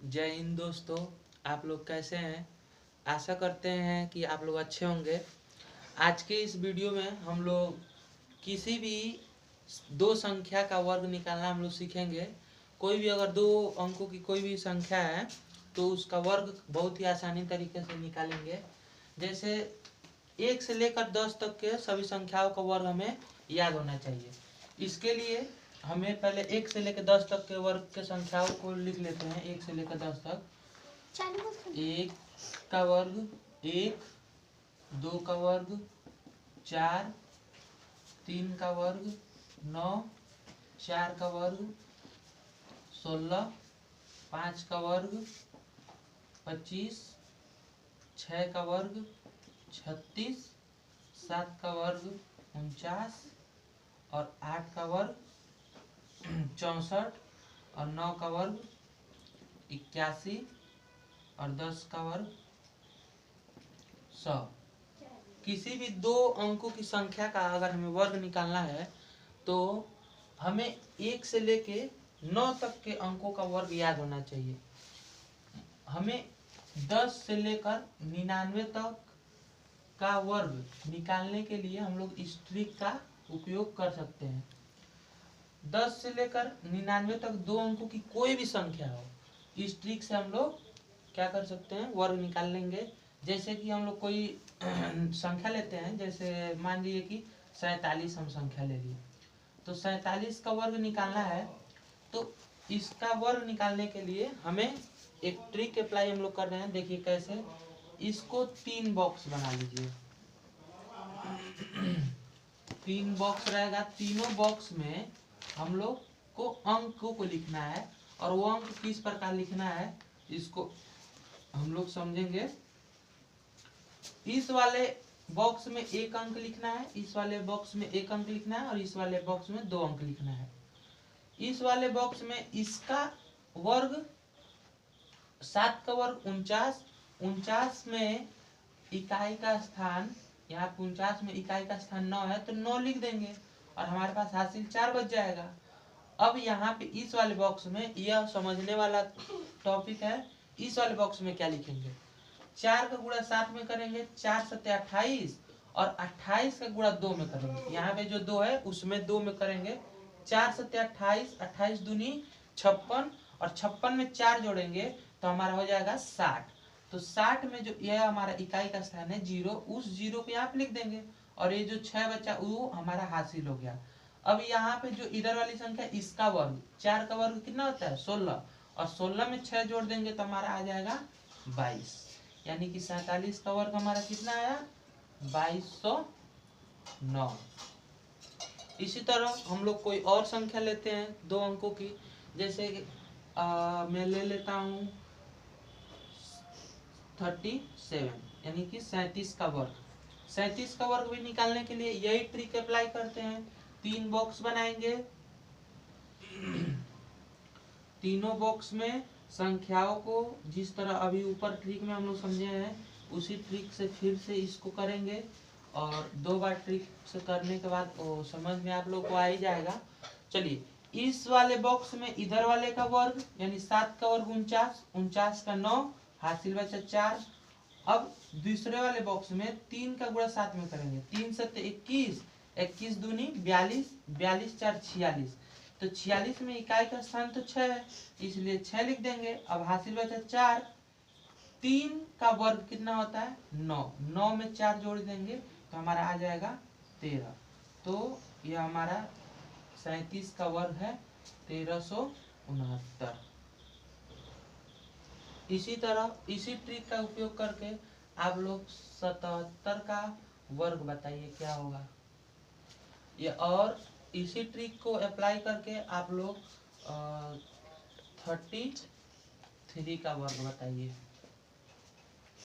जय हिंद दोस्तों। आप लोग कैसे हैं? आशा करते हैं कि आप लोग अच्छे होंगे। आज के इस वीडियो में हम लोग किसी भी दो संख्या का वर्ग निकालना हम लोग सीखेंगे। कोई भी अगर दो अंकों की कोई भी संख्या है तो उसका वर्ग बहुत ही आसानी तरीके से निकालेंगे। जैसे 1 से लेकर 10 तक के सभी संख्याओं का वर्ग हमें याद होना चाहिए। इसके लिए हमें पहले 1 से लेकर 10 तक के वर्ग के संख्याओं को लिख लेते हैं। 1 से लेकर 10 तक। 1 का वर्ग 1, 2 का वर्ग 4, 3 का वर्ग 9, 4 का वर्ग 16, 5 का वर्ग 25, 6 का वर्ग 36, 7 का वर्ग 49 और 8 का वर्ग 64 और 9 का वर्ग 81 और 10 का वर्ग 100। किसी भी दो अंकों की संख्या का अगर हमें वर्ग निकालना है तो हमें 1 से लेके 9 तक के अंकों का वर्ग याद होना चाहिए। हमें 10 से लेकर 99 तक का वर्ग निकालने के लिए हम लोग इस ट्रिक का उपयोग कर सकते हैं। 10 से लेकर 99 तक दो अंकों की कोई भी संख्या हो, इस ट्रिक से हम लोग क्या कर सकते हैं, वर्ग निकाल लेंगे। जैसे कि हम लोग कोई संख्या लेते हैं, जैसे मान लीजिए कि 47 हम संख्या ले लिए, तो 47 का वर्ग निकालना है। तो इसका वर्ग निकालने के लिए हमें एक ट्रिक अप्लाई हम लोग कर रहे हैं। देखिए कैसे। इसको 3 बॉक्स बना लीजिए। 3 बॉक्स रहेगा। तीनों बॉक्स में हम लोग को अंकों को लिखना है और वो अंक किस प्रकार लिखना है इसको हम लोग समझेंगे। इस वाले बॉक्स में 1 अंक लिखना है, इस वाले बॉक्स में 1 अंक लिखना है और इस वाले बॉक्स में 2 अंक लिखना है। इस वाले बॉक्स में इसका वर्ग 7 का वर्ग 49, 49 में इकाई का स्थान, यहाँ 49 में इकाई का स्थान 9 है तो 9 लिख देंगे और हमारे पास हासिल 4 बच जाएगा। अब यहाँ पे इस वाले बॉक्स में यह समझने वाला टॉपिक है। इस वाले बॉक्स में क्या लिखेंगे, 4 का गुणा 7 में करेंगे, 4 सत्ते 28 और 28 का गुणा 2 में करेंगे। यहाँ पे जो 2 है उसमें 2 में करेंगे। 4 सत्ते 28, 28 दूनी 56 और 56 में 4 जोड़ेंगे तो हमारा हो जाएगा 60। तो 60 में जो यह हमारा इकाई का स्थान है 0, उस 0 को यहाँ पे लिख देंगे और ये जो 6 बचा वो हमारा हासिल हो गया। अब यहाँ पे जो इधर वाली संख्या इसका वर्ग, 4 का वर्ग कितना होता है 16 और 16 में 6 जोड़ देंगे तो हमारा आ जाएगा 22। यानी कि 47 का वर्ग हमारा कितना आया 2209। इसी तरह हम लोग कोई और संख्या लेते हैं 2 अंकों की। जैसे मैं ले लेता हूँ 37 यानी कि 37 का वर्ग। 37 का वर्ग भी निकालने के लिए यही ट्रिक अप्लाई करते हैं। 3 बॉक्स बनाएंगे। तीनों बॉक्स में संख्याओं को जिस तरह अभी ऊपर ट्रिक में हम लोग समझे हैं उसी ट्रिक से फिर से इसको करेंगे और 2 बार ट्रिक से करने के बाद समझ में आप लोग को आ ही जाएगा। चलिए, इस वाले बॉक्स में इधर वाले का वर्ग यानी 7 का वर्ग 49, 49 का 9, हासिल बचा 4। अब दूसरे वाले बॉक्स में 3 का गुणा 7 में करेंगे, 3 सत्ते 21, 21 दूनी 42, 42 4 46। तो 46 में इकाई का स्थान तो 6 है इसलिए 6 लिख देंगे। अब हासिल बचा 4। 3 का वर्ग कितना होता है 9, 9 में 4 जोड़ देंगे तो हमारा आ जाएगा 13। तो यह हमारा 37 का वर्ग है 1369। इसी तरह इसी ट्रिक का उपयोग करके आप लोग 77 का वर्ग बताइए क्या होगा। ये और इसी ट्रिक को अप्लाई करके आप लोग 33 का वर्ग बताइए।